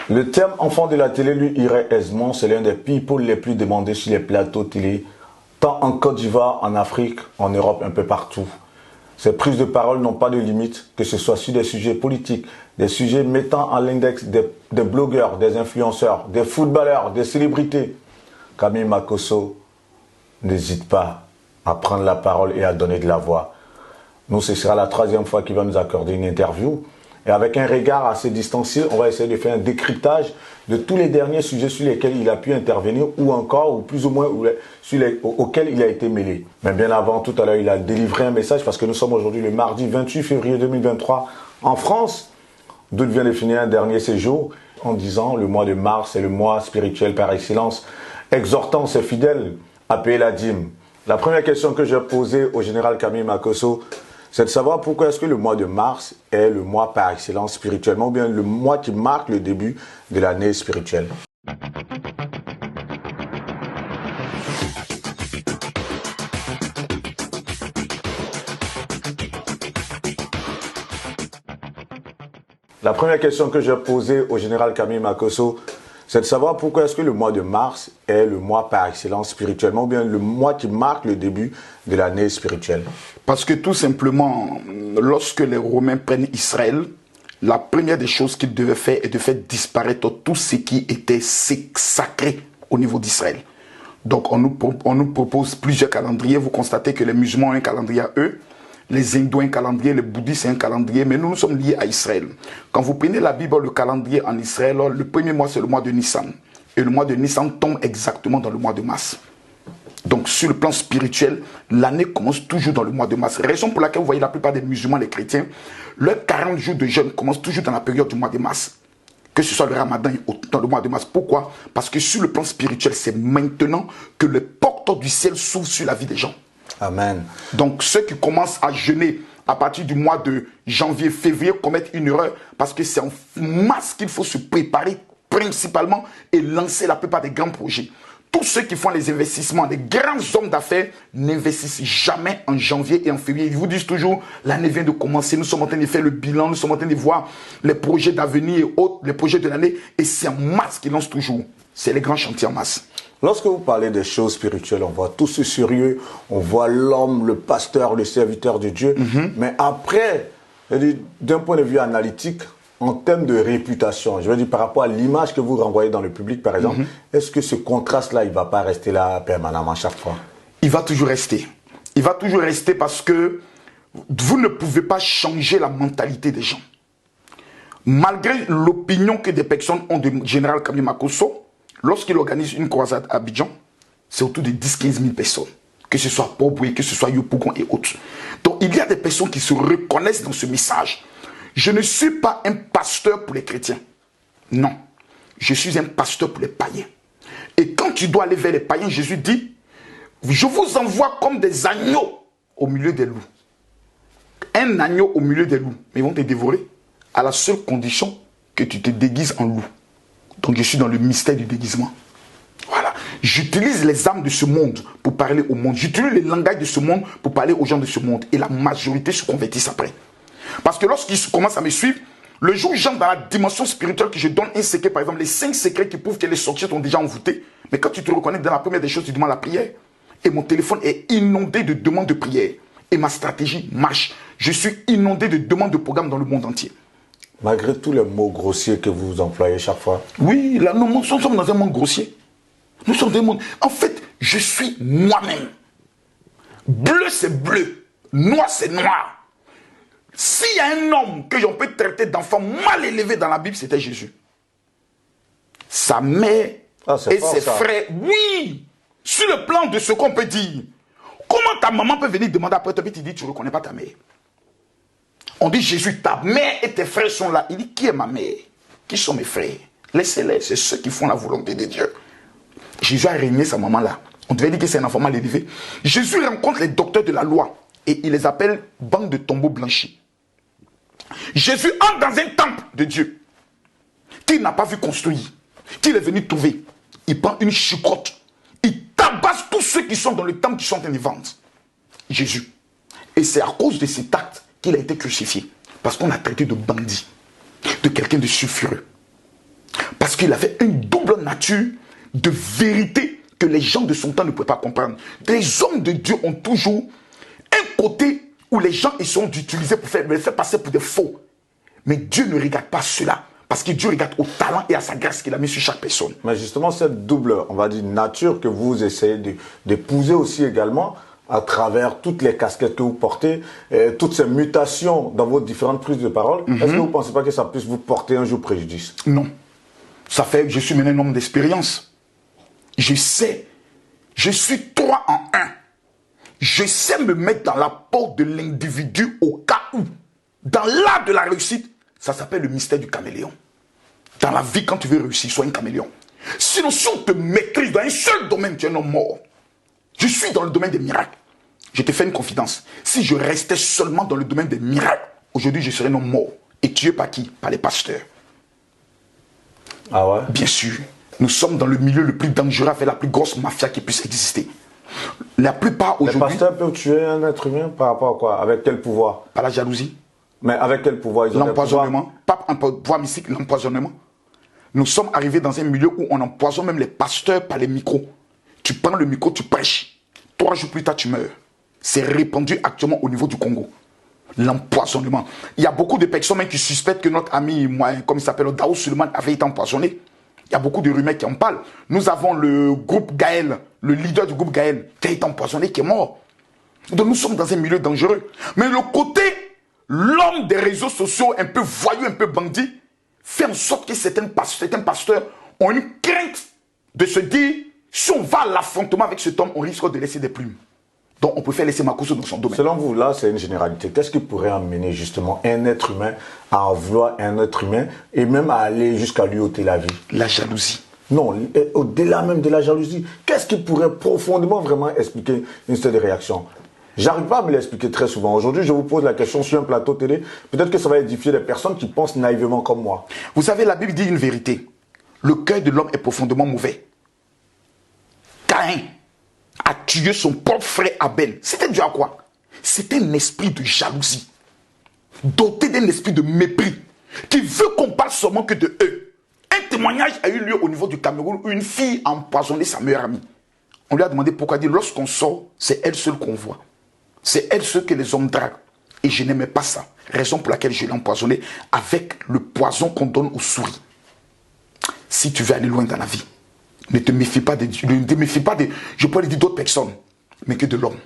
Le terme enfant de la télé lui irait aisément, c'est l'un des people les plus demandés sur les plateaux télé, tant en Côte d'Ivoire, en Afrique, en Europe, un peu partout. Ces prises de parole n'ont pas de limite, que ce soit sur des sujets politiques, des sujets mettant en l'index des blogueurs, des influenceurs, des footballeurs, des célébrités. Camille Makosso n'hésite pas à prendre la parole et à donner de la voix. Nous, ce sera la 3e fois qu'il va nous accorder une interview. Et avec un regard assez distancié, on va essayer de faire un décryptage de tous les derniers sujets sur lesquels il a pu intervenir ou encore, ou plus ou moins, auxquels il a été mêlé. Mais bien avant, tout à l'heure, il a délivré un message parce que nous sommes aujourd'hui le mardi 28 février 2023 en France, d'où il vient de finir un dernier séjour en disant le mois de mars est le mois spirituel par excellence, exhortant ses fidèles à payer la dîme. La première question que j'ai posée au général Camille Makosso, c'est de savoir pourquoi est-ce que le mois de mars est le mois par excellence spirituellement, ou bien le mois qui marque le début de l'année spirituelle. La première question que j'ai posée au général Camille Makosso, c'est de savoir pourquoi est-ce que le mois de mars est le mois par excellence spirituellement, ou bien le mois qui marque le début de l'année spirituelle. Parce que tout simplement, lorsque les Romains prennent Israël, la première des choses qu'ils devaient faire est de faire disparaître tout ce qui était sacré au niveau d'Israël. Donc on nous propose plusieurs calendriers. Vous constatez que les musulmans ont un calendrier à eux, les hindous ont un calendrier, les bouddhistes ont un calendrier, mais nous sommes liés à Israël. Quand vous prenez la Bible, le calendrier en Israël, le premier mois c'est le mois de Nissan. Et le mois de Nissan tombe exactement dans le mois de mars. Donc sur le plan spirituel, l'année commence toujours dans le mois de mars. Raison pour laquelle vous voyez la plupart des musulmans, les chrétiens, leurs 40 jours de jeûne commencent toujours dans la période du mois de mars. Que ce soit le ramadan dans le mois de mars. Pourquoi? Parce que sur le plan spirituel, c'est maintenant que les portes du ciel s'ouvrent sur la vie des gens. Amen. Donc ceux qui commencent à jeûner à partir du mois de janvier, février, commettent une erreur parce que c'est en mars qu'il faut se préparer principalement et lancer la plupart des grands projets. Tous ceux qui font les investissements, les grands hommes d'affaires, n'investissent jamais en janvier et en février. Ils vous disent toujours, l'année vient de commencer, nous sommes en train de faire le bilan, nous sommes en train de voir les projets d'avenir et autres, les projets de l'année. Et c'est en mars qu'ils lancent toujours. C'est les grands chantiers en mars. Lorsque vous parlez des choses spirituelles, on voit tout ce sérieux, on voit l'homme, le pasteur, le serviteur de Dieu. Mais après, d'un point de vue analytique, en termes de réputation, je veux dire par rapport à l'image que vous renvoyez dans le public, par exemple, est-ce que ce contraste-là, il ne va pas rester là permanemment chaque fois? Il va toujours rester. Il va toujours rester parce que vous ne pouvez pas changer la mentalité des gens. Malgré l'opinion que des personnes ont de Général Camille Makosso, lorsqu'il organise une croisade à Abidjan, c'est autour de 10-15 000 personnes. Que ce soit Poboué, que ce soit Yopougon et autres. Donc il y a des personnes qui se reconnaissent dans ce message. Je ne suis pas un pasteur pour les chrétiens. Non. Je suis un pasteur pour les païens. Et quand tu dois aller vers les païens, Jésus dit, je vous envoie comme des agneaux au milieu des loups. Un agneau au milieu des loups. Mais ils vont te dévorer à la seule condition que tu te déguises en loup. Donc je suis dans le mystère du déguisement. Voilà. J'utilise les armes de ce monde pour parler au monde. J'utilise les langages de ce monde pour parler aux gens de ce monde. Et la majorité se convertissent après. Parce que lorsqu'ils commencent à me suivre, le jour où j'entre dans la dimension spirituelle, que je donne un secret, par exemple, les 5 secrets qui prouvent que les sorciers sont déjà envoûtés. Mais quand tu te reconnais dans la première des choses, tu demandes la prière. Et mon téléphone est inondé de demandes de prière. Et ma stratégie marche. Je suis inondé de demandes de programmes dans le monde entier. Malgré tous les mots grossiers que vous employez chaque fois. Oui, là, nous sommes dans un monde grossier. Nous sommes dans un monde... En fait, je suis moi-même. Bleu, c'est bleu. Noir, c'est noir. S'il y a un homme que l'on peut traiter d'enfant mal élevé dans la Bible, c'était Jésus. Sa mère et ses frères, oui, sur le plan de ce qu'on peut dire. Comment ta maman peut venir demander après toi, puis tu dis, tu ne reconnais pas ta mère? On dit, Jésus, ta mère et tes frères sont là. Il dit, qui est ma mère? Qui sont mes frères? Laissez-les, c'est ceux qui font la volonté de Dieu. Jésus a régné sa maman là. On devait dire que c'est un enfant mal élevé. Jésus rencontre les docteurs de la loi et il les appelle bande de tombeaux blanchis. Jésus entre dans un temple de Dieu qu'il n'a pas vu construire, qu'il est venu trouver. Il prend une chicotte, il tabasse tous ceux qui sont dans le temple qui sont en train de vendre. Jésus. Et c'est à cause de cet acte qu'il a été crucifié. Parce qu'on a traité de bandit, de quelqu'un de sulfureux. qu'il avait une double nature de vérité que les gens de son temps ne pouvaient pas comprendre. Les hommes de Dieu ont toujours un côté où les gens ils sont utilisés pour les faire passer pour des faux. Mais Dieu ne regarde pas cela. Parce que Dieu regarde au talent et à sa grâce qu'il a mis sur chaque personne. Mais justement, cette double, on va dire, nature que vous essayez d'épouser aussi également, à travers toutes les casquettes que vous portez, toutes ces mutations dans vos différentes prises de parole, est-ce que vous ne pensez pas que ça puisse vous porter un jour préjudice? Non. Ça fait que je suis maintenant un homme d'expérience. Je sais. Je suis 3 en 1. Je sais me mettre dans la peau de l'individu au cas où. Dans l'art de la réussite, ça s'appelle le mystère du caméléon. Dans la vie, quand tu veux réussir, sois un caméléon. Sinon, si on te maîtrise dans un seul domaine, tu es un homme mort. Je suis dans le domaine des miracles. Je te fais une confidence. Si je restais seulement dans le domaine des miracles, aujourd'hui, je serais un homme mort. Et tué par qui? Par les pasteurs. Ah ouais? Bien sûr. Nous sommes dans le milieu le plus dangereux avec la plus grosse mafia qui puisse exister. La plupart aujourd'hui... Les pasteurs peuvent tuer un être humain par rapport à quoi? Avec quel pouvoir? Par la jalousie. Mais avec quel pouvoir? Ils ont l'empoisonnement. Pas un pouvoir mystique, l'empoisonnement. Nous sommes arrivés dans un milieu où on empoisonne même les pasteurs par les micros. Tu prends le micro, tu prêches. 3 jours plus tard, tu meurs. C'est répandu actuellement au niveau du Congo. L'empoisonnement. Il y a beaucoup de personnes même qui suspectent que notre ami, comme il s'appelle, Daou Suleiman, avait été empoisonné. Il y a beaucoup de rumeurs qui en parlent. Nous avons le groupe Gaël, le leader du groupe Gaël, qui a été empoisonné, qui est mort. Donc nous sommes dans un milieu dangereux. Mais le côté, l'homme des réseaux sociaux, un peu voyou, un peu bandit, fait en sorte que certains pasteurs ont une crainte de se dire, si on va à l'affrontement avec cet homme, on risque de laisser des plumes. Donc on préfère laisser Makosso dans son domaine. Selon vous, là, c'est une généralité. Qu'est-ce qui pourrait amener justement un être humain à en vouloir un être humain et même à aller jusqu'à lui ôter la vie? La jalousie. Non, au-delà même de la jalousie, qu'est-ce qui pourrait profondément vraiment expliquer une telle réaction? J'arrive pas à me l'expliquer très souvent. Aujourd'hui, je vous pose la question sur un plateau télé. Peut-être que ça va édifier des personnes qui pensent naïvement comme moi. Vous savez, la Bible dit une vérité. Le cœur de l'homme est profondément mauvais. Caïn a tué son propre frère Abel. C'était dû à quoi? C'était un esprit de jalousie, doté d'un esprit de mépris, qui veut qu'on parle seulement que de eux. Un témoignage a eu lieu au niveau du Cameroun où une fille a empoisonné sa meilleure amie. On lui a demandé pourquoi. Il dit, lorsqu'on sort, c'est elle seule qu'on voit. C'est elle seule que les hommes draguent. Et je n'aimais pas ça. Raison pour laquelle je l'ai empoisonné avec le poison qu'on donne aux souris. Si tu veux aller loin dans la vie, ne te méfie pas de Dieu, ne te méfie pas de, je pourrais dire d'autres personnes, mais que de l'homme.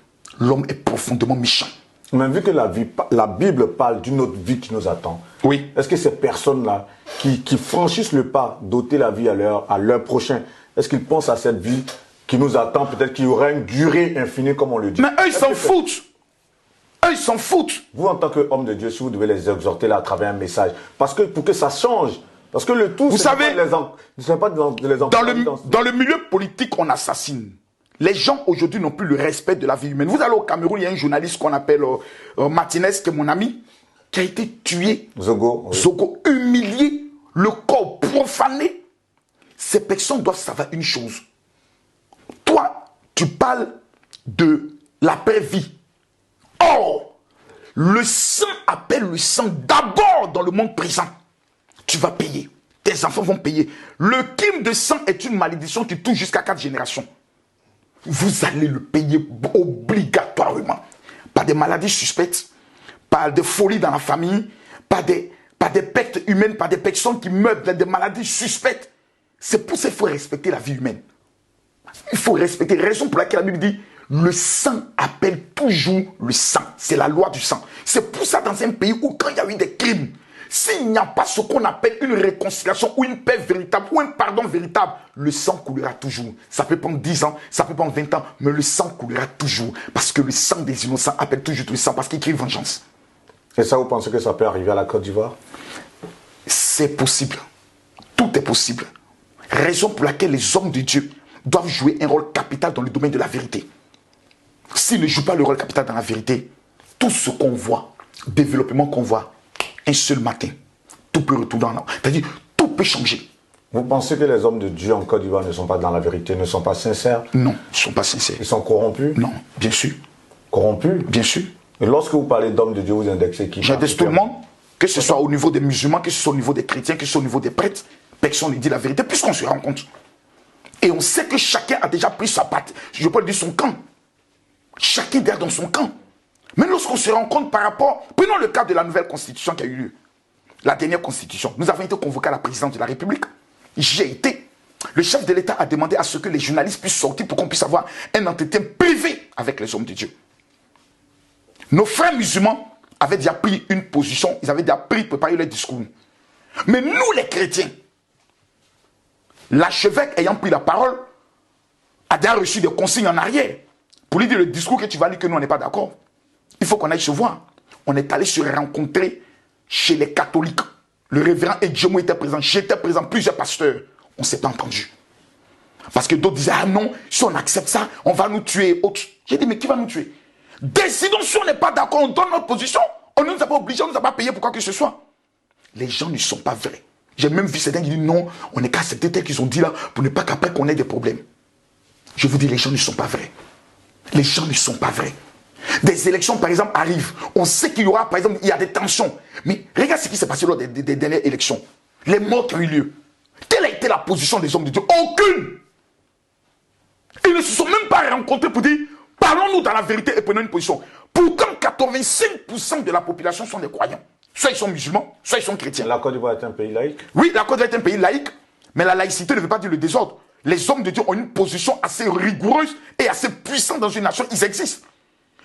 L'homme est profondément méchant. Mais vu que la Bible parle d'une autre vie qui nous attend, oui. Est-ce que ces personnes-là qui franchissent le pas d'ôter la vie à leur prochain, est-ce qu'ils pensent à cette vie qui nous attend, peut-être qu'il y aura une durée infinie comme on le dit? Mais eux, ils s'en foutent. Eux, ils s'en foutent. Vous, en tant qu'homme de Dieu, si vous devez les exhorter là à travers un message, parce que pour que ça change, parce que le tout, vous savez, c'est pas de les dans le milieu politique, on assassine. Les gens aujourd'hui n'ont plus le respect de la vie humaine. Vous allez au Cameroun, il y a un journaliste qu'on appelle Martinez, qui est mon ami, qui a été tué. Zogo. Oui. Zogo, humilié, le corps profané. Ces personnes doivent savoir une chose. Toi, tu parles de l'après-vie. Or, le sang appelle le sang d'abord dans le monde présent. Tu vas payer. Tes enfants vont payer. Le crime de sang est une malédiction qui touche jusqu'à 4 générations. Vous allez le payer obligatoirement. Par des maladies suspectes, par des folies dans la famille, par des pertes humaines, par des personnes qui meurent des maladies suspectes. C'est pour ça qu'il faut respecter la vie humaine. Il faut respecter. Raison pour laquelle la Bible dit le sang appelle toujours le sang. C'est la loi du sang. C'est pour ça dans un pays où quand il y a eu des crimes, s'il n'y a pas ce qu'on appelle une réconciliation ou une paix véritable ou un pardon véritable, le sang coulera toujours. Ça peut prendre 10 ans, ça peut prendre 20 ans, mais le sang coulera toujours. Parce que le sang des innocents appelle toujours le sang parce qu'il crie vengeance. Et ça, vous pensez que ça peut arriver à la Côte d'Ivoire? C'est possible. Tout est possible. Raison pour laquelle les hommes de Dieu doivent jouer un rôle capital dans le domaine de la vérité. S'ils ne jouent pas le rôle capital dans la vérité, tout ce qu'on voit, développement qu'on voit, un seul matin, tout peut retourner en avant. C'est-à-dire, tout peut changer. Vous pensez que les hommes de Dieu en Côte d'Ivoire ne sont pas dans la vérité, ne sont pas sincères? Non, ils ne sont pas sincères. Ils sont corrompus? Non, bien sûr. Corrompus? Bien sûr. Et lorsque vous parlez d'hommes de Dieu, vous indexez qui? J'indexe tout le monde, que ce soit au niveau des musulmans, que ce soit au niveau des chrétiens, que ce soit au niveau des prêtres. personne ne dit la vérité, puisqu'on se rend compte. Et on sait que chacun a déjà pris sa patte. Je peux le dire son camp. Chacun est dans son camp. Mais lorsqu'on se rend compte par rapport... Prenons le cas de la nouvelle constitution qui a eu lieu. La dernière constitution. Nous avons été convoqués à la présidence de la République. J'y ai été. Le chef de l'État a demandé à ce que les journalistes puissent sortir pour qu'on puisse avoir un entretien privé avec les hommes de Dieu. Nos frères musulmans avaient déjà pris une position. Ils avaient déjà préparé leur discours. Mais nous, les chrétiens, l'archevêque ayant pris la parole a déjà reçu des consignes en arrière pour lui dire le discours que tu vas lire que nous on n'est pas d'accord. Il faut qu'on aille se voir. On est allé se rencontrer chez les catholiques. Le révérend Edjemo était présent, j'étais présent, plusieurs pasteurs. On ne s'est pas entendu. Parce que d'autres disaient, ah non, si on accepte ça, on va nous tuer. J'ai dit, mais qui va nous tuer? Décidons si on n'est pas d'accord, on donne notre position. On ne nous a pas obligés, on ne nous a pas payé pour quoi que ce soit. Les gens ne sont pas vrais. J'ai même vu certains qui disent non, on n'est qu'à accepter tel qu'ils ont dit là pour ne pas qu'après qu'on ait des problèmes. Je vous dis, les gens ne sont pas vrais. Les gens ne sont pas vrais. Des élections, par exemple, arrivent. On sait qu'il y aura, par exemple, il y a des tensions. Mais regarde ce qui s'est passé lors des dernières élections. Les morts qui ont eu lieu. Quelle a été la position des hommes de Dieu? Aucune! Ils ne se sont même pas rencontrés pour dire, parlons-nous dans la vérité et prenons une position. Pourtant, 85% de la population sont des croyants. Soit ils sont musulmans, soit ils sont chrétiens. La Côte d'Ivoire est un pays laïque? Oui, la Côte d'Ivoire est un pays laïque, mais la laïcité ne veut pas dire le désordre. Les hommes de Dieu ont une position assez rigoureuse et assez puissante dans une nation. Ils existent.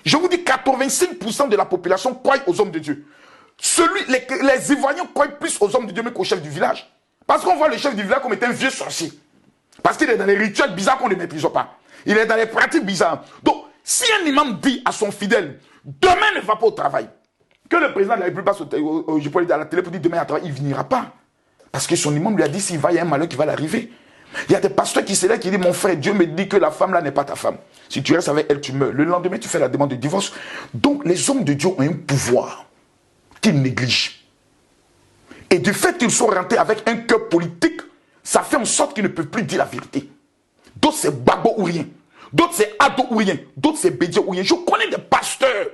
Je vous dis, 85% de la population croient aux hommes de Dieu. Les Ivoiriens croient plus aux hommes de Dieu mais qu'au chef du village. Parce qu'on voit le chef du village comme étant un vieux sorcier. Parce qu'il est dans les rituels bizarres qu'on ne maîtrise pas. Il est dans les pratiques bizarres. Donc, si un imam dit à son fidèle, demain ne va pas au travail, que le président de la République passe je peux dire à la télé pour dire demain à travail, il ne viendra pas. Parce que son imam lui a dit s'il va, il y a un malheur qui va l'arriver. Il y a des pasteurs qui se lèvent qui disent mon frère, Dieu me dit que la femme là n'est pas ta femme. Si tu restes avec elle, tu meurs. Le lendemain, tu fais la demande de divorce. Donc, les hommes de Dieu ont un pouvoir qu'ils négligent. Et du fait qu'ils sont rentrés avec un cœur politique, ça fait en sorte qu'ils ne peuvent plus dire la vérité. D'autres, c'est Babo ou rien. D'autres, c'est Ado ou rien. D'autres, c'est Bédié ou rien. Je connais des pasteurs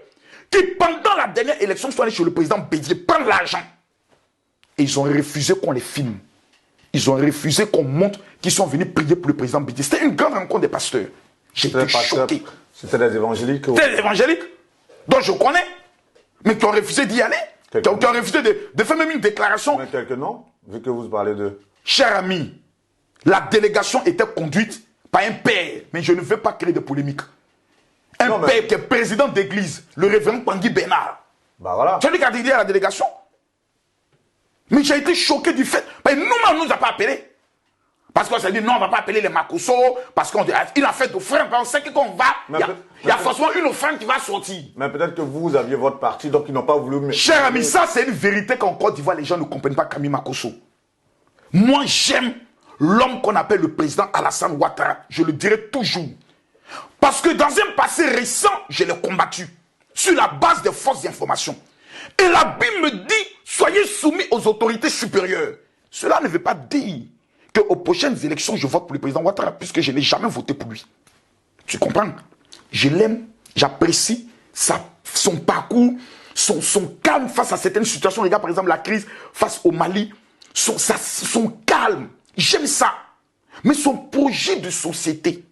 qui, pendant la dernière élection, sont allés chez le président Bédié prendre l'argent. Et ils ont refusé qu'on les filme. Ils ont refusé qu'on montre qu'ils sont venus prier pour le président Bédié. C'était une grande rencontre des pasteurs. J'étais choqué. C'était des évangéliques? C'était des évangéliques. Donc je connais. Mais qui ont refusé d'y aller. Qui ont refusé de faire même une déclaration. Mais quelques noms, vu que vous parlez de... Cher ami, la délégation était conduite par un père. Mais je ne veux pas créer de polémique. Un père qui est président d'église, le révérend Pangui Bernard. Bah voilà. C'est lui qui a dit à la délégation. Mais j'ai été choqué du fait. Nous-mêmes, on ne nous a pas appelés. Parce qu'on s'est dit, non, on ne va pas appeler les Makosso. Parce qu'il a fait d'offrande. On sait que quand on va, il y a forcément une offrande qui va sortir. Mais peut-être que vous aviez votre parti, donc ils n'ont pas voulu... Cher ami, ça c'est une vérité qu'en Côte d'Ivoire, les gens ne comprennent pas Camille Makosso. Moi, j'aime l'homme qu'on appelle le président Alassane Ouattara. Je le dirai toujours. Parce que dans un passé récent, je l'ai combattu. Sur la base des fausses informations. Et la Bible me dit, soyez soumis aux autorités supérieures. Cela ne veut pas dire qu'aux prochaines élections, je vote pour le président Ouattara, puisque je n'ai jamais voté pour lui. Tu comprends? Je l'aime, j'apprécie son parcours, son calme face à certaines situations. Regarde par exemple la crise face au Mali. Son calme, j'aime ça. Mais son projet de société,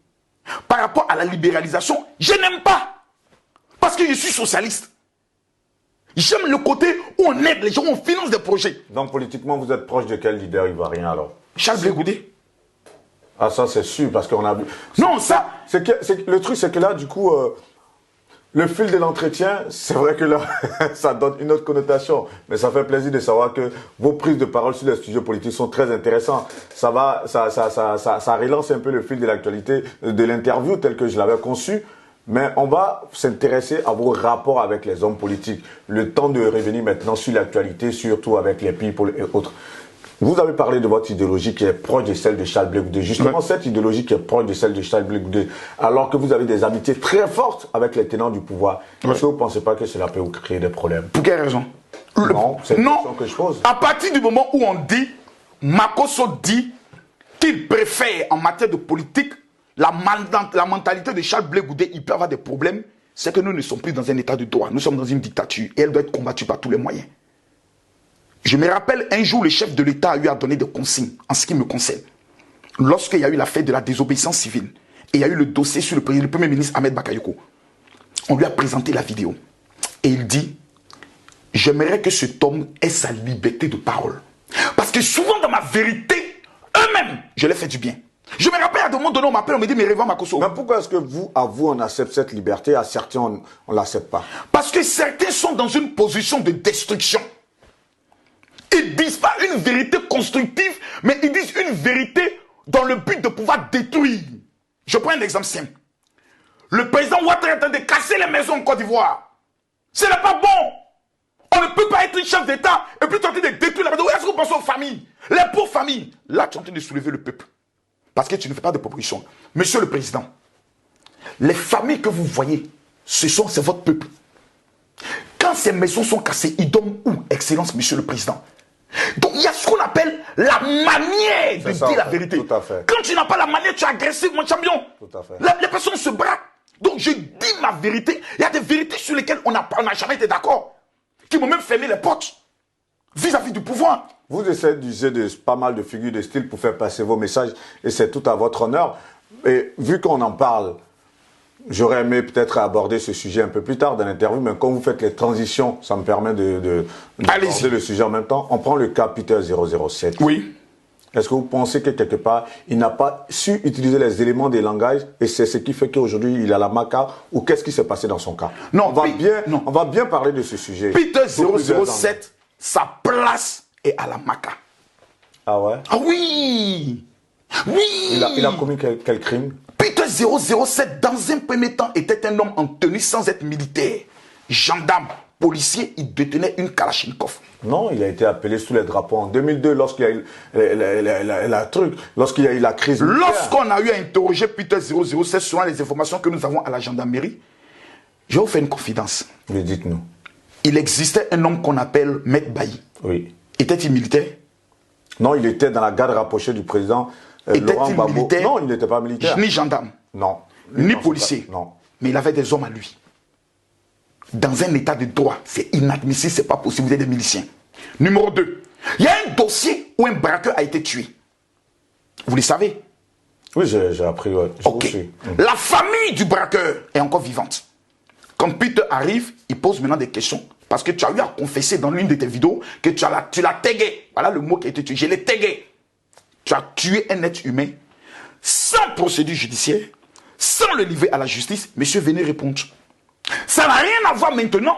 par rapport à la libéralisation, je n'aime pas. Parce que je suis socialiste. J'aime le côté où on aide les gens, on finance des projets. Donc politiquement, vous êtes proche de quel leader ivoirien alors? Charles Blé Goudé. Ah ça c'est sûr, parce qu'on a vu... Non, ça... Le truc c'est que là, du coup, le fil de l'entretien, c'est vrai que là, ça donne une autre connotation. Mais ça fait plaisir de savoir que vos prises de parole sur les sujets politiques sont très intéressantes. Ça relance un peu le fil de l'actualité, de l'interview tel que je l'avais conçu. Mais on va s'intéresser à vos rapports avec les hommes politiques. Le temps de revenir maintenant sur l'actualité, surtout avec les people et autres. Vous avez parlé de votre idéologie qui est proche de celle de Charles Blé Goudé. Justement, cette idéologie qui est proche de celle de Charles Blé Goudé, alors que vous avez des amitiés très fortes avec les tenants du pouvoir, est-ce que vous ne pensez pas que cela peut vous créer des problèmes? Pour quelle raison? Non, c'est une question que je pose. À partir du moment où on dit, Makosso dit qu'il préfère en matière de politique la mentalité de Charles Blé Goudé, il peut avoir des problèmes, c'est que nous ne sommes plus dans un état de droit. Nous sommes dans une dictature et elle doit être combattue par tous les moyens. Je me rappelle un jour, le chef de l'État a eu à donner des consignes en ce qui me concerne. Lorsqu'il y a eu l'affaire de la désobéissance civile, et il y a eu le dossier sur le premier ministre Ahmed Bakayoko, on lui a présenté la vidéo. Et il dit, j'aimerais que cet homme ait sa liberté de parole. Parce que souvent dans ma vérité, eux-mêmes, je leur fais du bien. Je me rappelle à un moment donné, on m'appelle, on me dit, mais Révan Makosso. Mais pourquoi est-ce que à vous, on accepte cette liberté, à certains, on ne l'accepte pas? Parce que certains sont dans une position de destruction. Ils disent pas une vérité constructive, mais ils disent une vérité dans le but de pouvoir détruire. Je prends un exemple simple. Le président Ouattara est en train de casser les maisons en Côte d'Ivoire. Ce n'est pas bon. On ne peut pas être un chef d'État et puis tenter de détruire la maison. Est-ce que vous pensez aux familles? Les pauvres familles. Là, tu es en train de soulever le peuple. Parce que tu ne fais pas de proposition. Monsieur le Président, les familles que vous voyez, c'est votre peuple. Quand ces maisons sont cassées, ils donnent où, Excellence, Monsieur le Président? Donc il y a ce qu'on appelle la manière de dire la vérité. Tout à fait. Quand tu n'as pas la manière, tu es agressif, mon champion. Tout à fait. Les personnes se braquent. Donc je dis ma vérité. Il y a des vérités sur lesquelles on n'a jamais été d'accord. Qui m'ont même fermé les portes vis-à-vis du pouvoir. Vous essayez d'user de pas mal de figures de style pour faire passer vos messages et c'est tout à votre honneur. Et vu qu'on en parle, j'aurais aimé peut-être aborder ce sujet un peu plus tard dans l'interview, mais quand vous faites les transitions, ça me permet d'aborder le sujet en même temps. On prend le cas Peter 007. Oui. Est-ce que vous pensez que quelque part, il n'a pas su utiliser les éléments des langages et c'est ce qui fait qu'aujourd'hui, il a la maca ou qu'est-ce qui s'est passé dans son cas? Non, on va bien parler de ce sujet. Peter 007, sa place est à la maca. Ah ouais? Ah oui! Oui! Il a commis quel crime? Peter 007, dans un premier temps, était un homme en tenue sans être militaire. Gendarme, policier, il détenait une Kalachnikov. Non, il a été appelé sous les drapeaux en 2002 lorsqu'il y a eu lorsqu'il y a eu la crise militaire. Lorsqu'on a eu à interroger Peter 007 selon les informations que nous avons à la gendarmerie, je vais vous faire une confidence. Mais dites-nous. Il existait un homme qu'on appelle Maître Bailly. Oui. Était-il militaire? Non, il était dans la garde rapprochée du président Laurent Gbagbo. Militaire? Non, il n'était pas militaire. Ni gendarme. Non. Ni policier. Non. Mais il avait des hommes à lui. Dans un état de droit, c'est inadmissible, c'est pas possible, vous êtes des miliciens. Numéro 2, il y a un dossier où un braqueur a été tué. Vous le savez? Oui, j'ai appris. Ouais. Ok. La famille du braqueur est encore vivante. Quand Peter arrive, il pose maintenant des questions. Parce que tu as eu à confesser dans l'une de tes vidéos que tu l'as tagué. Voilà le mot qui a été tué. Je l'ai tagué. Tu as tué un être humain sans procédure judiciaire, sans le livrer à la justice. Monsieur, venez répondre. Ça n'a rien à voir maintenant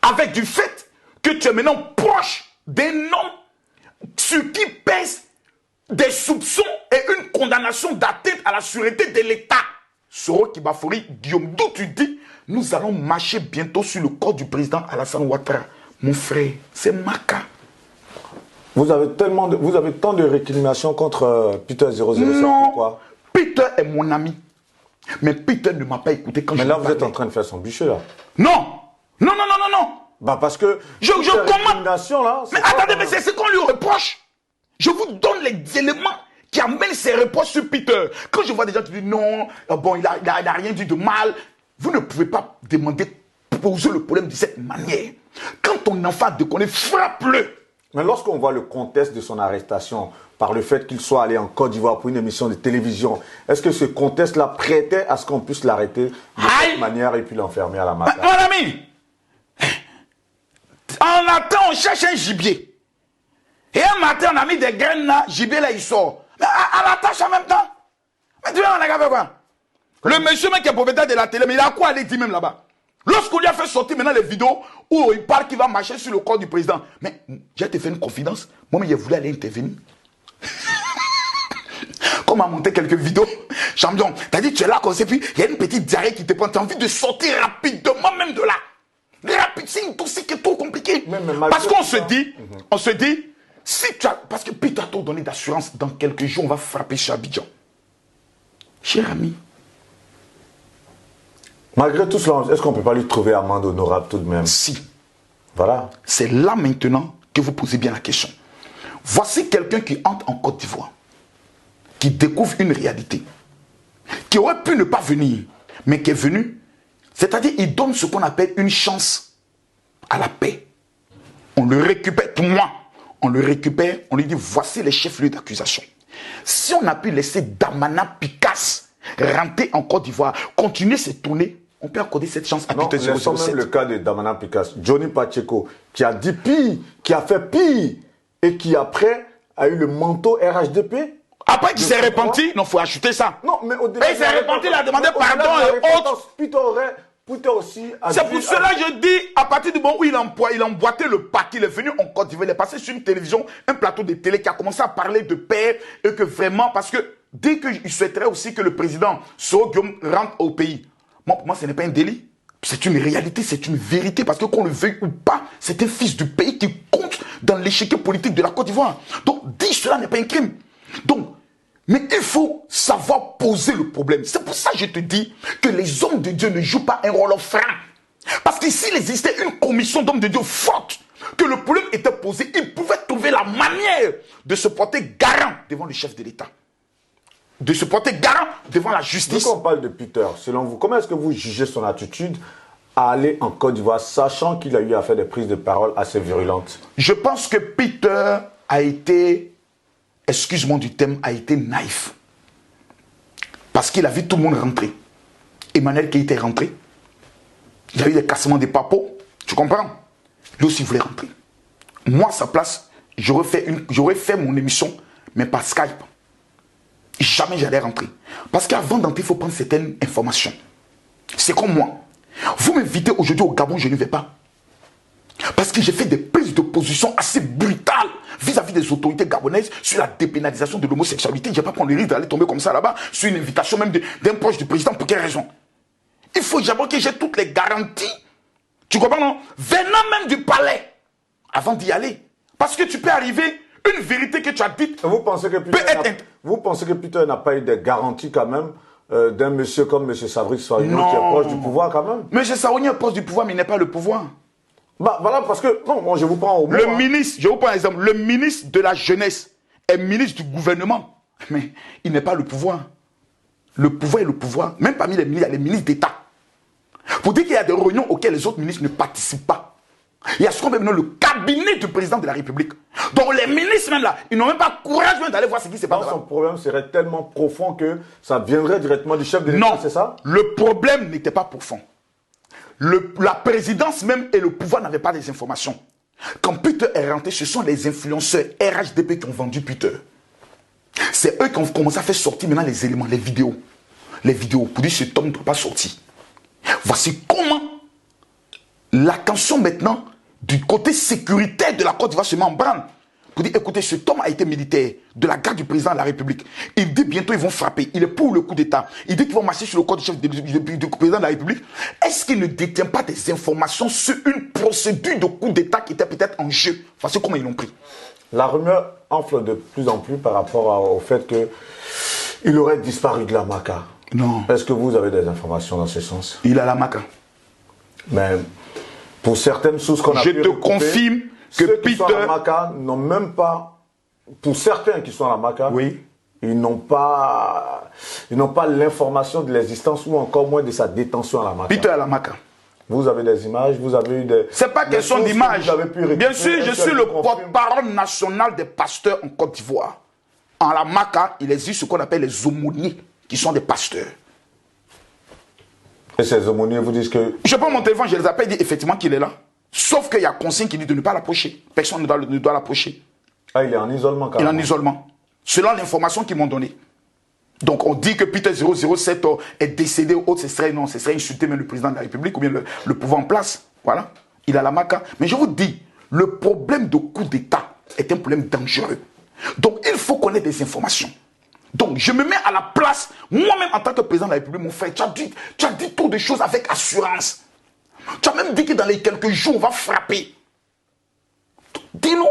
avec du fait que tu es maintenant proche d'un homme sur qui pèse des soupçons et une condamnation d'atteinte à la sûreté de l'État. Soro Kibafori, Guillaume, d'où tu dis, nous allons marcher bientôt sur le corps du président Alassane Ouattara. Mon frère, c'est ma cas. Vous avez tant de récriminations contre Peter 007. Non, pourquoi? Peter est mon ami. Mais Peter ne m'a pas écouté quand je Mais là, lui vous êtes parlais. en train de faire son bûcher, là. Non. Non, non, non, non, non. Bah, parce que... Je commande. Là, Mais attendez, mais c'est ce qu'on lui reproche. Je vous donne les éléments qui amènent ces reproches sur Peter. Quand je vois des gens qui disent non, bon, il a rien dit de mal, vous ne pouvez pas poser le problème de cette manière. Quand ton enfant déconne, frappe-le. Mais lorsqu'on voit le contexte de son arrestation, par le fait qu'il soit allé en Côte d'Ivoire pour une émission de télévision, est-ce que ce contexte-là prêtait à ce qu'on puisse l'arrêter de cette manière et puis l'enfermer à la main? Mon ami, en attendant, on cherche un gibier. Et un matin, on a mis des graines là, gibier là, il sort. Mais à la tâche en même temps. Mais tu vois, on a fait quoi? Le monsieur même qui est propriétaire de la télé, mais il a quoi aller dire même là-bas? Lorsqu'on lui a fait sortir maintenant les vidéos où il parle qu'il va marcher sur le corps du président. Mais j'ai te fait une confidence. Moi, je voulais aller intervenir. Comme m'a monté quelques vidéos. Champion, t'as dit tu es là comme ça, puis il y a une petite diarrhée qui te prend. Tu as envie de sortir rapidement même de là. Rapide, c'est une toxique qui est trop compliqué. Parce qu'on se dit, si tu as, parce que Peter t'a donné d'assurance, dans quelques jours, on va frapper sur Abidjan. Cher ami. Malgré tout cela, est-ce qu'on ne peut pas lui trouver amende honorable tout de même? Si. Voilà. C'est là maintenant que vous posez bien la question. Voici quelqu'un qui entre en Côte d'Ivoire, qui découvre une réalité, qui aurait pu ne pas venir, mais qui est venu. C'est-à-dire, il donne ce qu'on appelle une chance à la paix. On le récupère. Pour moi, on le récupère, on lui dit voici les chefs-lieux d'accusation. Si on a pu laisser Damana Picasse rentrer en Côte d'Ivoire, continuer ses tournées, on peut accorder cette chance à Peter 007. Non, même le cas de Damana Picasse, Johnny Pacheco, qui a dit pire, qui a fait pire, et qui après a eu le manteau RHDP. Après qu'il s'est repenti, non, il faut acheter ça. Non, mais au-delà. Il s'est repenti, il a demandé pardon et autres. Peter aussi. C'est pour cela que je dis, à partir du moment où il a emboîté le paquet, il est venu en Côte d'Ivoire, il est passé sur une télévision, un plateau de télé qui a commencé à parler de paix et que vraiment, parce que dès qu'il souhaiterait aussi que le président Soro Guillaume rentre au pays, pour moi, ce n'est pas un délit. C'est une réalité, c'est une vérité, parce que qu'on le veuille ou pas, c'est un fils du pays qui compte dans l'échiquier politique de la Côte d'Ivoire. Donc, dire cela n'est pas un crime. Donc, mais il faut savoir poser le problème. C'est pour ça que je te dis que les hommes de Dieu ne jouent pas un rôle franc. Parce que s'il existait une commission d'hommes de Dieu forte, que le problème était posé, ils pouvaient trouver la manière de se porter garant devant le chef de l'État. De se porter garant devant la justice. Quand on parle de Peter, selon vous, comment est-ce que vous jugez son attitude à aller en Côte d'Ivoire, sachant qu'il a eu à faire des prises de parole assez virulentes? Je pense que Peter a été, excuse-moi du thème, a été naïf. Parce qu'il a vu tout le monde rentrer. Emmanuel qui était rentré. Il y a eu des cassements des papos. Tu comprends? Lui aussi voulait rentrer. Moi, à sa place, j'aurais fait mon émission, mais par Skype. Jamais j'allais rentrer. Parce qu'avant d'entrer, il faut prendre certaines informations. C'est comme moi. Vous m'invitez aujourd'hui au Gabon, je ne vais pas. Parce que j'ai fait des prises de position assez brutales vis-à-vis des autorités gabonaises sur la dépénalisation de l'homosexualité. Je ne vais pas prendre le risque d'aller tomber comme ça là-bas sur une invitation même d'un proche du président. Pour quelle raison? Il faut d'abord que j'ai toutes les garanties. Tu comprends, non? Venant même du palais avant d'y aller. Parce que tu peux arriver, une vérité que tu as dite. Vous pensez que Peter n'a pas eu des garanties quand même d'un monsieur comme M. Savary Soignon qui est proche du pouvoir quand même? M. Soignon est proche du pouvoir, mais il n'est pas le pouvoir. Bah voilà, parce que, non, moi je vous prends au mot. Ministre, je vous prends un exemple, le ministre de la jeunesse est ministre du gouvernement, mais il n'est pas le pouvoir. Le pouvoir est le pouvoir. Même parmi les ministres, il y a les ministres d'État. Pour dire qu'il y a des réunions auxquelles les autres ministres ne participent pas. Il y a ce qu'on appelle le cabinet du président de la République. Donc les ministres même là, ils n'ont même pas courage même d'aller voir ce qui se passe. Son problème serait tellement profond que ça viendrait directement du chef de l'État, c'est ça? Le problème n'était pas profond. La présidence même et le pouvoir n'avaient pas des informations. Quand Peter est rentré, ce sont les influenceurs RHDP qui ont vendu Peter. C'est eux qui ont commencé à faire sortir maintenant les éléments, les vidéos. Les vidéos, pour dire que cet homme ne doit pas sortir. Voici comment l'attention maintenant du côté sécuritaire de la Côte d'Ivoire se met en branle. Pour dire, écoutez, cet homme a été militaire de la garde du président de la République. Il dit bientôt ils vont frapper. Il est pour le coup d'État. Il dit qu'ils vont marcher sur le corps du chef du président de la République. Est-ce qu'il ne détient pas des informations sur une procédure de coup d'État qui était peut-être en jeu? Voici comment ils l'ont pris. La rumeur enfle de plus en plus par rapport au fait qu'il aurait disparu de la Maca. Non. Est-ce que vous avez des informations dans ce sens? Il a la Maca. Mais pour certaines sources qu'on a pu recouper, confirme que ceux Peter... qui sont à la Maca n'ont même pas, pour certains qui sont à la Maca, oui, ils n'ont pas l'information de l'existence ou encore moins de sa détention à la Maca. Peter à la Maca. Vous avez des images, vous avez eu des... C'est pas question d'images. Bien sûr, je suis le porte-parole national des pasteurs en Côte d'Ivoire. En la Maca, il existe ce qu'on appelle les aumôniers, qui sont des pasteurs. Et ces aumôniers vous disent que... Je prends mon téléphone, je les appelle et dis effectivement qu'il est là. Sauf qu'il y a consigne qui dit de ne pas l'approcher. Personne ne doit l'approcher. Ah, il est en isolement quand même. Il est en isolement. Selon l'information qu'ils m'ont donnée. Donc on dit que Peter 007 est décédé ou autre, ce serait insulter même le président de la République ou bien le pouvoir en place. Voilà. Il a la Maca. Mais je vous dis, le problème de coup d'État est un problème dangereux. Donc il faut connaître des informations. Donc je me mets à la place, moi-même en tant que président de la République, mon frère, tu as dit trop de choses avec assurance. Tu as même dit que dans les quelques jours, on va frapper. Dis-nous.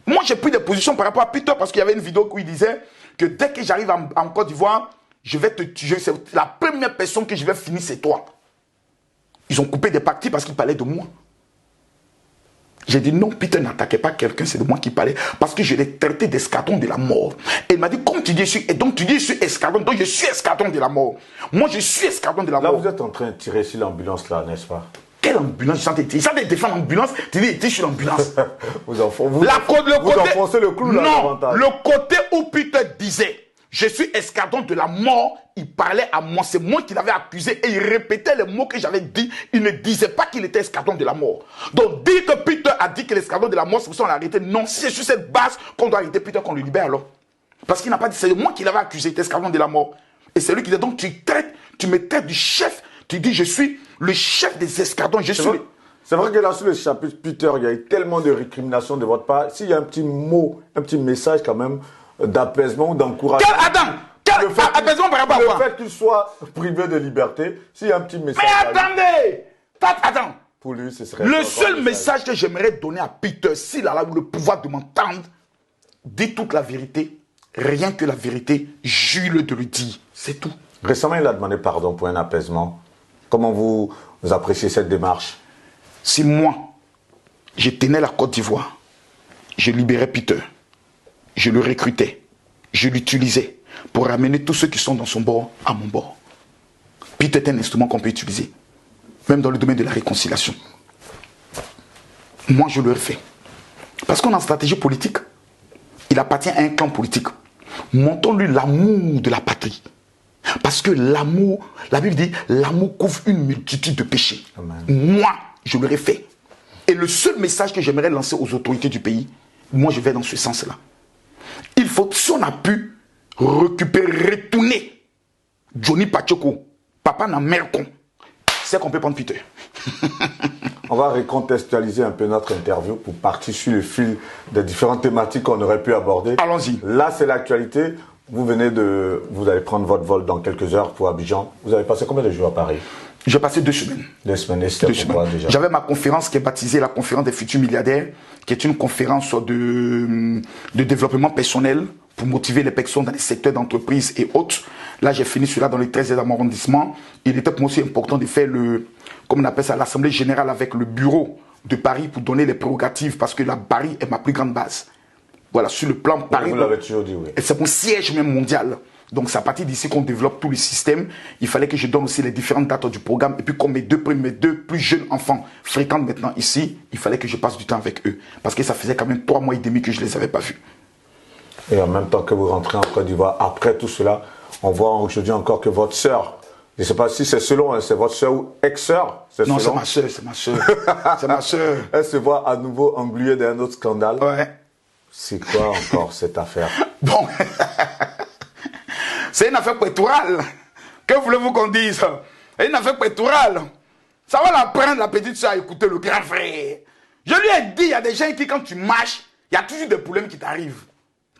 Moi, j'ai pris des positions par rapport à Peter parce qu'il y avait une vidéo où il disait que dès que j'arrive en Côte d'Ivoire, je vais te tuer. C'est la première personne que je vais finir, c'est toi. Ils ont coupé des parties parce qu'ils parlaient de moi. J'ai dit non, Peter n'attaquait pas quelqu'un, c'est de moi qui parlais. Parce que je l'ai traité d'escadron de la mort. Et il m'a dit, comme tu dis, et donc tu dis, je suis escadron, donc je suis escadron de la mort. Moi, je suis escadron de la mort. Là, vous êtes en train de tirer sur l'ambulance, là, n'est-ce pas? Quelle ambulance? Ils sont des défendre l'ambulance. Tu dis, je suis l'ambulance. Vous enfoncez le clou là davantage. Le côté où Peter disait, je suis escadron de la mort, il parlait à moi, c'est moi qui l'avais accusé et il répétait les mots que j'avais dit. Il ne disait pas qu'il était escadron de la mort. Donc dire que Peter a dit que l'escadron de la mort, c'est pour ça qu'on l'a arrêté. Non, c'est sur cette base qu'on doit arrêter Peter, qu'on le libère alors. Parce qu'il n'a pas dit, c'est moi qui l'avais accusé, il était escadron de la mort. Et c'est lui qui dit, donc tu me traites du chef, tu dis, je suis le chef des escadrons, je suis... C'est vrai que là, sur le chapitre Peter, il y a eu tellement de récriminations de votre part. S'il y a un petit mot, un petit message quand même d'apaisement ou d'encouragement. Quel apaisement par rapport à quoi? Le fait qu'il soit privé de liberté, s'il y a un petit message. Mais attendez! Attends! Pour lui, ce serait... Le seul message que j'aimerais donner à Peter, s'il a le pouvoir de m'entendre, dis toute la vérité, rien que la vérité, jure-le de le dire. C'est tout. Récemment, il a demandé pardon pour un apaisement. Comment vous appréciez cette démarche? Si moi, je tenais la Côte d'Ivoire, je libérais Peter, je le recrutais, je l'utilisais pour ramener tous ceux qui sont dans son bord à mon bord. Peter est un instrument qu'on peut utiliser, même dans le domaine de la réconciliation. Moi, je le refais. Parce qu'on a une stratégie politique, il appartient à un clan politique. Montrons-lui l'amour de la patrie. Parce que l'amour, la Bible dit, l'amour couvre une multitude de péchés. Amen. Moi, je l'aurais fait. Et le seul message que j'aimerais lancer aux autorités du pays, moi je vais dans ce sens-là. Il faut, si on a pu récupérer, retourner Johnny Pachoko, papa n'a mère con, c'est qu'on peut prendre Peter. On va recontextualiser un peu notre interview pour partir sur le fil des différentes thématiques qu'on aurait pu aborder. Allons-y. Là, c'est l'actualité. Vous allez prendre votre vol dans quelques heures pour Abidjan. Vous avez passé combien de jours à Paris? J'ai passé 2 semaines. 2 semaines, et c'était pourquoi déjà? J'avais ma conférence qui est baptisée la conférence des futurs milliardaires, qui est une conférence de développement personnel pour motiver les personnes dans les secteurs d'entreprise et autres. Là, j'ai fini cela dans le 13e arrondissement. Il était pour moi aussi important de faire comme on appelle ça, l'Assemblée générale avec le bureau de Paris pour donner les prérogatives parce que la Paris est ma plus grande base. Voilà, sur le plan Paris. Vous l'avez toujours dit, oui. Et c'est mon siège même mondial. Donc, c'est à partir d'ici qu'on développe tout le système. Il fallait que je donne aussi les différentes dates du programme. Et puis, comme mes deux plus jeunes enfants fréquentent maintenant ici, il fallait que je passe du temps avec eux. Parce que ça faisait quand même 3 mois et demi que je ne les avais pas vus. Et en même temps que vous rentrez en Côte d'Ivoire, après tout cela, on voit aujourd'hui encore que votre sœur, je ne sais pas si c'est selon, hein, c'est votre sœur ou ex-sœur? Non, c'est ma sœur, c'est ma sœur. C'est ma sœur. Elle se voit à nouveau engluée d'un autre scandale. Ouais. C'est quoi encore cette affaire? Bon, c'est une affaire pétrole. Que voulez-vous qu'on dise? C'est une affaire pétrole. Ça va l'apprendre, la petite soeur, à écouter le grand frère. Je lui ai dit, il y a des gens qui, quand tu marches, il y a toujours des problèmes qui t'arrivent.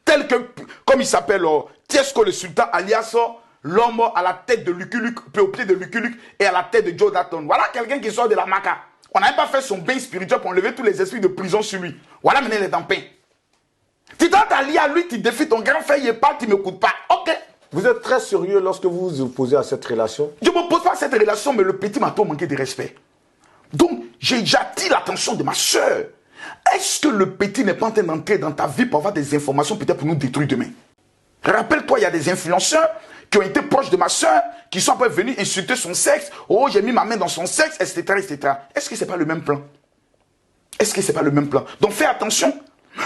Tel que, comme il s'appelle, Tiesco le sultan, alias l'homme à la tête de Lucky Luke, puis au pied de Lucky Luke et à la tête de Joe Datton. Voilà quelqu'un qui sort de la maca. On n'a même pas fait son bain spirituel pour enlever tous les esprits de prison sur lui. Voilà maintenant les dampins. Tu t'es allié à lui, tu défies ton grand frère, il parle, tu ne m'écoutes pas. Ok. Vous êtes très sérieux lorsque vous vous opposez à cette relation? Je ne m'oppose pas à cette relation, mais le petit m'a trop manqué de respect. Donc, j'attire l'attention de ma soeur. Est-ce que le petit n'est pas en train d'entrer dans ta vie pour avoir des informations peut-être pour nous détruire demain? Rappelle-toi, il y a des influenceurs qui ont été proches de ma soeur, qui sont après venus insulter son sexe. Oh, j'ai mis ma main dans son sexe, etc., etc. Est-ce que ce n'est pas le même plan? Est-ce que ce n'est pas le même plan? Donc, fais attention.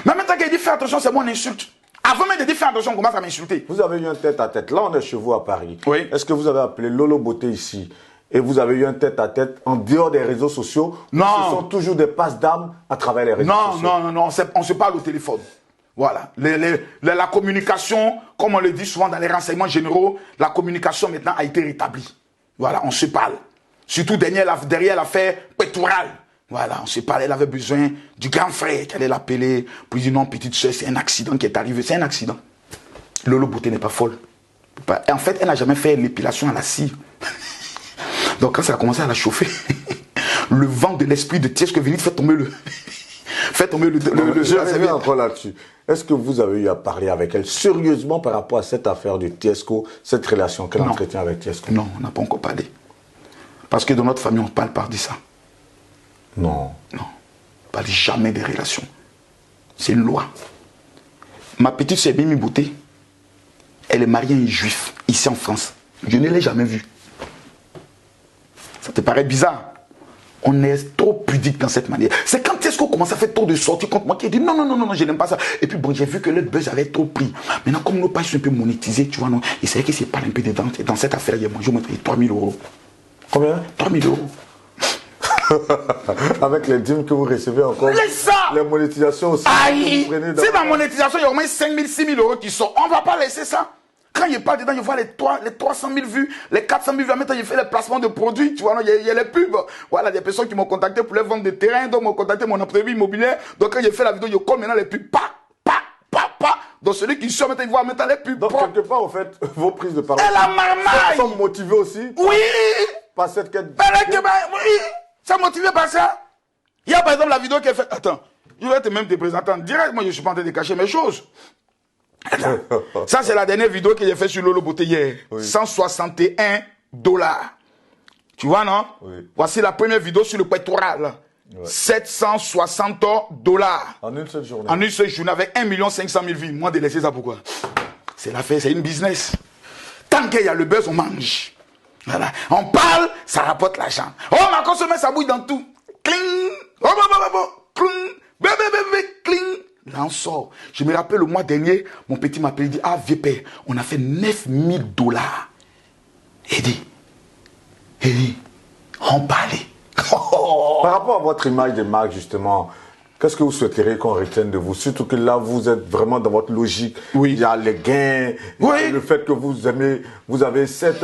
Mais maintenant qu'il dit fais attention, c'est moi une insulte. Avant même de dire fais attention, on commence à m'insulter. Vous avez eu un tête-à-tête. Là, on est chez vous à Paris. Oui. Est-ce que vous avez appelé Lolo Beauté ici et vous avez eu un tête-à-tête en dehors des réseaux sociaux? Non. Ce sont toujours des passes d'âme à travers les réseaux sociaux. Non, on se parle au téléphone. Voilà. La communication, comme on le dit souvent dans les renseignements généraux, la communication maintenant a été rétablie. Voilà, on se parle. Surtout derrière l'affaire pétrole. Voilà, on se parlait, elle avait besoin du grand frère qui allait l'appeler. Puis il dit non, petite soeur, c'est un accident qui est arrivé. C'est un accident. Lolo Beauté n'est pas folle. Et en fait, elle n'a jamais fait l'épilation à la cire. Donc quand ça a commencé à la chauffer, le vent de l'esprit de Tiesco Venit fait tomber le... fait tomber le... Je reviens encore là-dessus. Est-ce que vous avez eu à parler avec elle sérieusement par rapport à cette affaire de Tiesco, cette relation qu'elle entretient avec Tiesco? Non, on n'a pas encore parlé. Parce que dans notre famille, on ne parle pas de ça. Non. Non. On ne parle jamais des relations. C'est une loi. Ma petite sœur Mimi Beauté, elle est mariée à un juif, ici en France. Je ne l'ai jamais vue. Ça te paraît bizarre? On est trop pudique dans cette manière. C'est quand est-ce qu'on commence à faire trop de sorties contre moi qui dit non, non, non, non, non, je n'aime pas ça. Et puis bon, j'ai vu que le buzz avait trop pris. Maintenant, comme nos pages sont un peu monétisées, tu vois, non. Et c'est vrai qu'il s'est parlé un peu dedans. Dans cette affaire, il y a moi, je montré 3 000 euros. Combien? 3 000 euros. Avec les dîmes que vous recevez encore. Les monétisations aussi. Aïe! C'est dans la monétisation, il y a au moins 5 000, 6 000 euros qui sortent. On ne va pas laisser ça. Quand je parle dedans, je vois les 300 000 vues, les 400 000 vues. Maintenant, j'ai fait les placements de produits. Tu vois, il y a les pubs. Voilà, des personnes qui m'ont contacté pour les vendre des terrains, donc m'ont contacté mon entreprise immobilière. Donc, quand j'ai fait la vidéo, je colle maintenant les pubs. Pa. Donc, celui qui sort maintenant, il voit maintenant les pubs. Donc, quelque part, en fait, vos prises de parole. Et la marmaille! Sont motivées aussi. Oui! Par cette quête. Oui! Ça motivé par ça. Il y a par exemple la vidéo qui est faite. Attends, je vais même te présenter en direct. Moi, je suis pas en train de cacher mes choses. Attends. Ça, c'est la dernière vidéo que j'ai faite sur Lolo Beauté hier. Oui. 161 $. Tu vois, non? Oui. Voici la première vidéo sur le pectoral. Ouais. 760 $. En une seule journée. En une seule journée avec 1 500 000 vues. Moi, de laisser ça pourquoi? C'est l'affaire, c'est une business. Tant qu'il y a le buzz, on mange. Voilà. On parle, ça rapporte l'argent. Oh, ma consommé, ça bouille dans tout. Cling. Oh, cling. Cling. Là, on sort. Je me rappelle le mois dernier, mon petit m'appelle, il dit, ah, vieux père, on a fait 9 000 $. Il dit, on parlait. Par rapport à votre image de marque, justement, qu'est-ce que vous souhaiteriez qu'on retienne de vous? Surtout que là, vous êtes vraiment dans votre logique. Oui. Il y a les gains, oui. Le fait que vous aimez, vous avez cette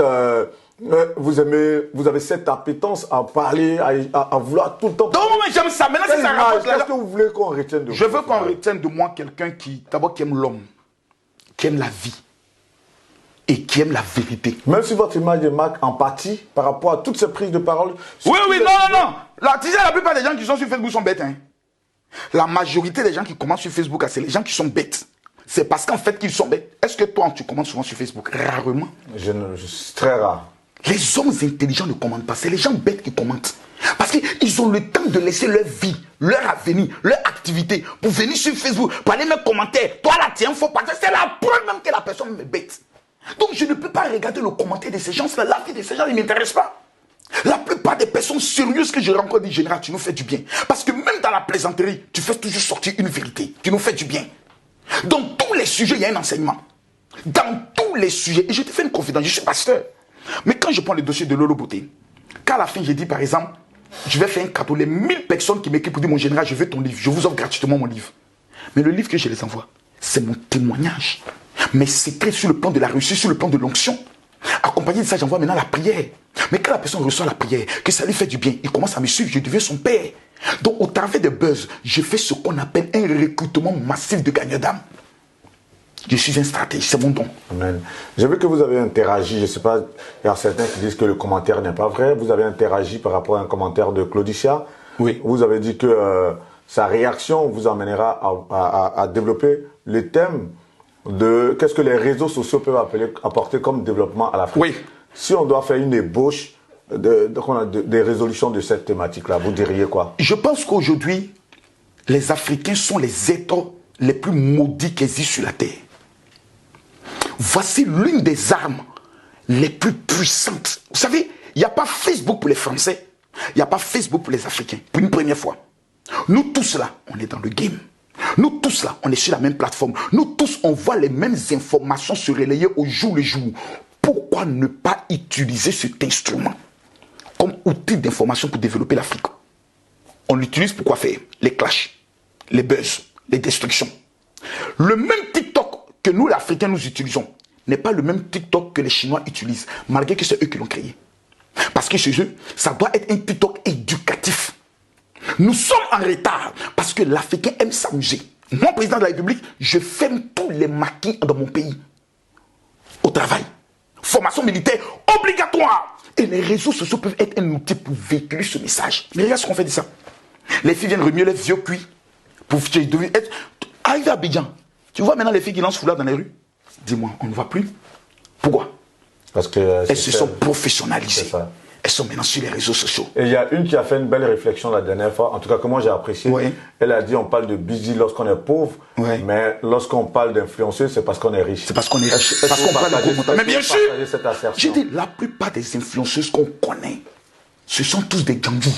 appétence à parler, à vouloir tout le temps. Non, mais j'aime ça. Maintenant, c'est ça rapporte là. Qu'est-ce que vous voulez qu'on retienne de vous? Je veux qu'on retienne de moi quelqu'un qui, d'abord, qui aime l'homme, qui aime la vie et qui aime la vérité. Même si votre image de marque empathie par rapport à toutes ces prises de parole. Oui, non. La plupart des gens qui sont sur Facebook sont bêtes. Hein. La majorité des gens qui commencent sur Facebook, c'est les gens qui sont bêtes. C'est parce qu'en fait qu'ils sont bêtes. Est-ce que toi, tu commentes souvent sur Facebook? Rarement. C'est très rare. Les hommes intelligents ne commentent pas. C'est les gens bêtes qui commentent. Parce qu'ils ont le temps de laisser leur vie, leur avenir, leur activité pour venir sur Facebook, pour aller me commenter. Toi là, tiens, faut pas. C'est la preuve même que la personne me bête. Donc je ne peux pas regarder le commentaire de ces gens. La vie de ces gens ne m'intéresse pas. La plupart des personnes sérieuses que je rencontre disent, général, tu nous fais du bien. Parce que même dans la plaisanterie, tu fais toujours sortir une vérité. Tu nous fais du bien. Dans tous les sujets, il y a un enseignement. Dans tous les sujets. Et je te fais une confidence, je suis pasteur. Mais quand je prends le dossier de Lolo Beauté, qu'à la fin, j'ai dit, par exemple, je vais faire un cadeau. Les 1000 personnes qui m'écrivent pour dire, mon général, je veux ton livre. Je vous offre gratuitement mon livre. Mais le livre que je les envoie, c'est mon témoignage. Mes secrets sur le plan de la réussite, sur le plan de l'onction. Accompagné de ça, j'envoie maintenant la prière. Mais quand la personne reçoit la prière, que ça lui fait du bien, il commence à me suivre, je deviens son père. Donc, au travers des buzz, je fais ce qu'on appelle un recrutement massif de gagnants d'âme. Je suis un stratège, c'est mon don. Amen. J'ai vu que vous avez interagi, je ne sais pas, il y a certains qui disent que le commentaire n'est pas vrai. Vous avez interagi par rapport à un commentaire de Claudicia. Oui. Vous avez dit que sa réaction vous amènera à développer le thème de qu'est-ce que les réseaux sociaux peuvent apporter comme développement à l'Afrique. Oui. Si on doit faire une ébauche des résolutions de cette thématique-là, vous diriez quoi? Je pense qu'aujourd'hui, les Africains sont les êtres les plus maudits qui existent sur la terre. Voici l'une des armes les plus puissantes. Vous savez, il n'y a pas Facebook pour les Français, il n'y a pas Facebook pour les Africains, pour une première fois. Nous tous là, on est dans le game. Nous tous là, on est sur la même plateforme. Nous tous, on voit les mêmes informations se relayer au jour le jour. Pourquoi ne pas utiliser cet instrument comme outil d'information pour développer l'Afrique? On l'utilise pour quoi faire? Les clashs, les buzz, les destructions. Le même TikTok que nous, les Africains, nous utilisons n'est pas le même TikTok que les Chinois utilisent, malgré que c'est eux qui l'ont créé. Parce que chez eux, ça doit être un TikTok éducatif. Nous sommes en retard parce que l'Africain aime s'amuser. Moi, président de la République, je ferme tous les maquis dans mon pays. Au travail. Formation militaire obligatoire. Et les réseaux sociaux peuvent être un outil pour véhiculer ce message. Mais regarde ce qu'on fait de ça. Les filles viennent remuer les vieux cuits. Pour être... Arrivé à Abidjan, tu vois maintenant les filles qui lancent foulard dans les rues? Dis-moi, on ne voit plus. Pourquoi? Parce que elles se sont professionnalisées. Elles sont maintenant sur les réseaux sociaux. Et il y a une qui a fait une belle réflexion la dernière fois, en tout cas que moi j'ai apprécié. Oui. Elle a dit on parle de busy lorsqu'on est pauvre, oui. Mais lorsqu'on parle d'influenceurs, c'est parce qu'on est riche. C'est parce qu'on est riche. Parce qu'on parle de... Mais bien sûr, j'ai dit la plupart des influenceuses qu'on connaît, ce sont tous des gandous.